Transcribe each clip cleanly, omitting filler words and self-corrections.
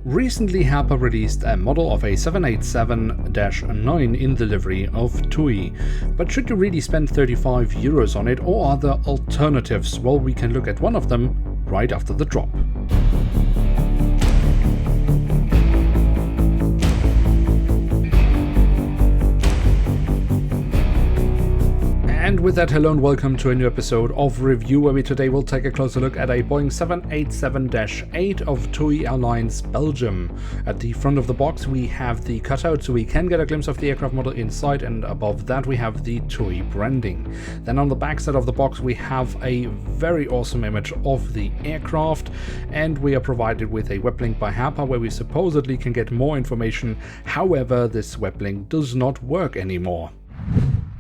Recently, Herpa released a model of a 787-9 in the livery of TUI. But should you really spend €35 on it, or are there alternatives? Well, we can look at one of them right after the drop. And with that, hello and welcome to a new episode of Review, where we today will take a closer look at a Boeing 787-8 of TUI Airlines Belgium. At the front of the box we have the cutout, so we can get a glimpse of the aircraft model inside, and above that we have the TUI branding. Then on the back side of the box we have a very awesome image of the aircraft, and we are provided with a web link by Herpa where we supposedly can get more information. However, this web link does not work anymore.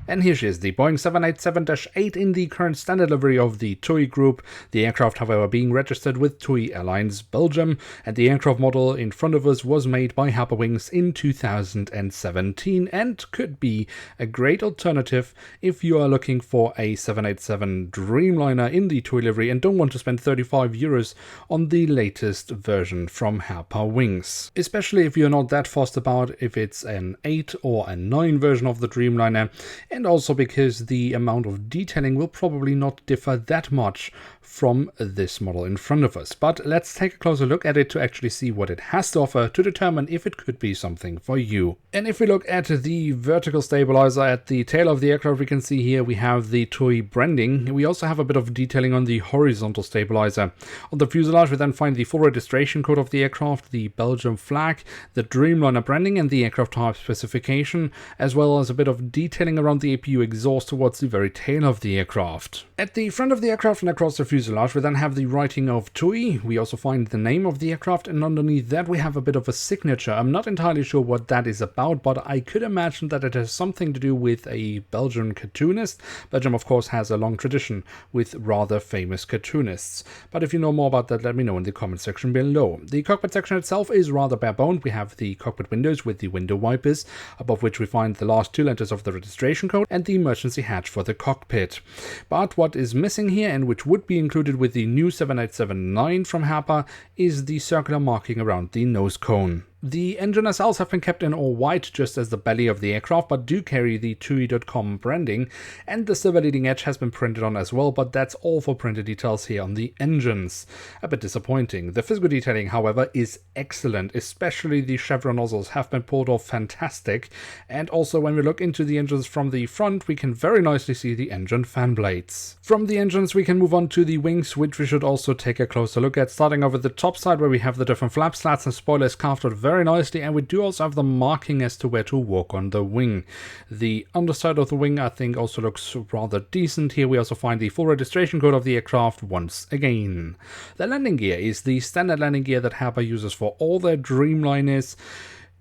And here she is, the Boeing 787-8 in the current standard livery of the TUI group, the aircraft however being registered with TUI Airlines Belgium, and the aircraft model in front of us was made by Herpa Wings in 2017 and could be a great alternative if you are looking for a 787 Dreamliner in the TUI livery and don't want to spend €35 on the latest version from Herpa Wings. Especially if you're not that fussed about if it's an 8 or a 9 version of the Dreamliner, and also because the amount of detailing will probably not differ that much from this model in front of us. But let's take a closer look at it to actually see what it has to offer to determine if it could be something for you. And if we look at the vertical stabilizer at the tail of the aircraft, we can see here we have the TUI branding. We also have a bit of detailing on the horizontal stabilizer. On the fuselage we then find the full registration code of the aircraft, the Belgium flag, the Dreamliner branding and the aircraft type specification, as well as a bit of detailing around the APU exhaust towards the very tail of the aircraft. At the front of the aircraft and across the fuselage we then have the writing of TUI. We also find the name of the aircraft, and underneath that we have a bit of a signature. I'm not entirely sure what that is about, but I could imagine that it has something to do with a Belgian cartoonist. Belgium of course has a long tradition with rather famous cartoonists. But if you know more about that, let me know in the comment section below. The cockpit section itself is rather bare-boned. We have the cockpit windows with the window wipers, above which we find the last two letters of the registration code and the emergency hatch for the cockpit. But what is missing here, and which would be included with the new 787-9 from Herpa, is the circular marking around the nose cone. The engine nacelles have been kept in all white, just as the belly of the aircraft, but do carry the TUI.com branding, and the silver leading edge has been printed on as well, but that's all for printed details here on the engines. A bit disappointing. The physical detailing, however, is excellent, especially the chevron nozzles have been pulled off fantastic, and also when we look into the engines from the front, we can very nicely see the engine fan blades. From the engines we can move on to the wings, which we should also take a closer look at, starting over the top side where we have the different flap slats and spoilers carved out very nicely, and we do also have the marking as to where to walk on the wing. The underside of the wing I think also looks rather decent. Here we also find the full registration code of the aircraft once again. The landing gear is the standard landing gear that Herpa uses for all their Dreamliners.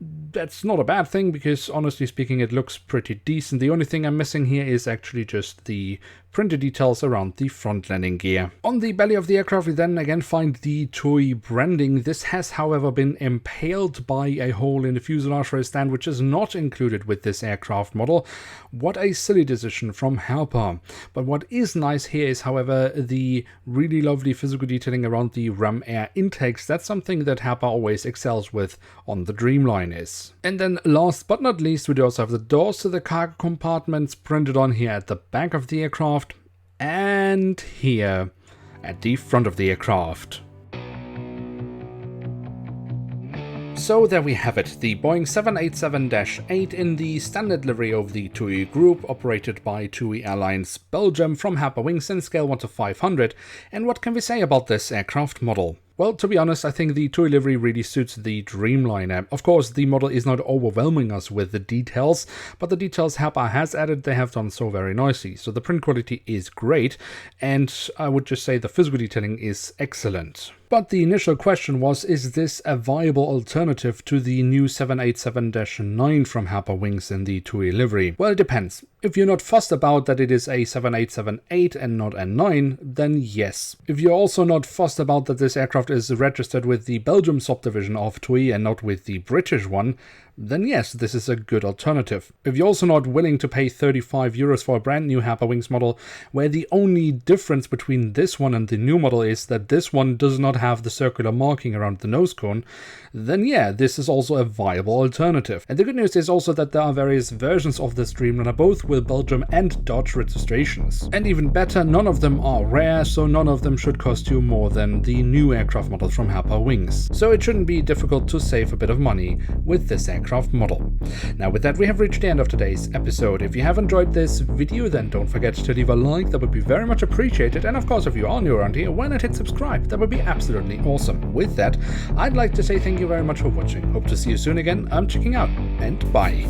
That's not a bad thing because honestly speaking it looks pretty decent. The only thing I'm missing here is actually just the printed details around the front landing gear. On the belly of the aircraft we then again find the TUI branding. This has however been impaled by a hole in the fuselage for a stand, which is not included with this aircraft model. What a silly decision from Herpa. But what is nice here is however the really lovely physical detailing around the ram air intakes. That's something that Herpa always excels with on the Dreamliners. And then last but not least we do also have the doors to the cargo compartments printed on here at the back of the aircraft and here at the front of the aircraft. So there we have it, the Boeing 787-8 in the standard livery of the TUI group, operated by TUI Airlines Belgium from Herpa Wings in scale 1 to 500. And what can we say about this aircraft model? Well, to be honest, I think the TUI livery really suits the Dreamliner. Of course, the model is not overwhelming us with the details, but the details Herpa has added, they have done so very nicely. So the print quality is great, and I would just say the physical detailing is excellent. But the initial question was, is this a viable alternative to the new 787-9 from Herpa Wings in the TUI livery? Well, it depends. If you're not fussed about that it is a 787-8 and not a 9, then yes. If you're also not fussed about that this aircraft is registered with the Belgium subdivision of TUI and not with the British one, then yes, this is a good alternative. If you're also not willing to pay 35 euros for a brand new Herpa Wings model, where the only difference between this one and the new model is that this one does not have the circular marking around the nose cone, then yeah, this is also a viable alternative. And the good news is also that there are various versions of this Dreamliner, both with Belgium and Dutch registrations. And even better, none of them are rare, so none of them should cost you more than the new aircraft models from Herpa Wings. So it shouldn't be difficult to save a bit of money with this aircraft model. Now with that, we have reached the end of today's episode. If you have enjoyed this video, then don't forget to leave a like, that would be very much appreciated. And of course, if you are new around here, why not hit subscribe? That would be absolutely awesome. With that, I'd like to say thank you very much for watching. Hope to see you soon again. I'm checking out, and bye.